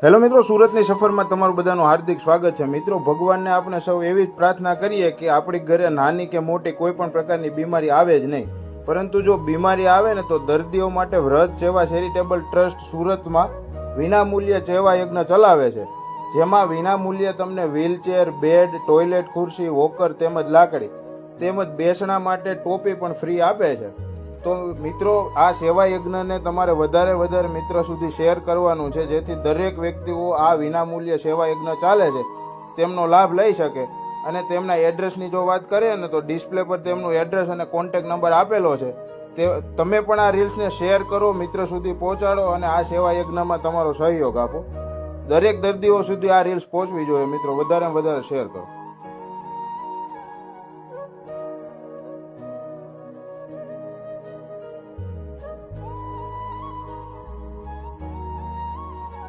Hello મિત્રો, સુરતની સફરમાં તમારું બધાનું હાર્દિક સ્વાગત છે. મિત્રો, ભગવાનને આપણે સૌ એવી જ પ્રાર્થના કરીએ કે આપણી ઘરે નાની કે મોટી કોઈ પણ પ્રકારની બીમારી આવે જ નહીં. પરંતુ જો બીમારી આવે ને તો દર્દીઓ માટે વ્રત સેવા ચેરિટેબલ ટ્રસ્ટ સુરતમાં વિનામૂલ્યે સેવા યજ્ઞ ચલાવે છે, જેમાં વિનામૂલ્યે તમને વ્હીલચેર, બેડ, ટોયલેટ ખુરશી, વોકર તેમજ લાકડી તેમજ બેસણા માટે ટોપી પણ ફ્રી આપે છે. તો મિત્રો, આ સેવા યજ્ઞને તમારે વધારે મિત્રો સુધી શેર કરવાનું છે, જેથી દરેક વ્યક્તિઓ આ વિનામૂલ્ય સેવા યજ્ઞ ચાલે છે તેમનો લાભ લઈ શકે. અને તેમના એડ્રેસની જો વાત કરીએ ને તો ડિસ્પ્લે પર તેમનું એડ્રેસ અને કોન્ટેક્ટ નંબર આપેલો છે. તમે પણ આ રીલ્સને શેર કરો, મિત્રો સુધી પહોંચાડો અને આ સેવા યજ્ઞમાં તમારો સહયોગ આપો. દરેક દર્દીઓ સુધી આ રીલ્સ પહોંચવી જોઈએ. મિત્રો, વધારે શેર કરો.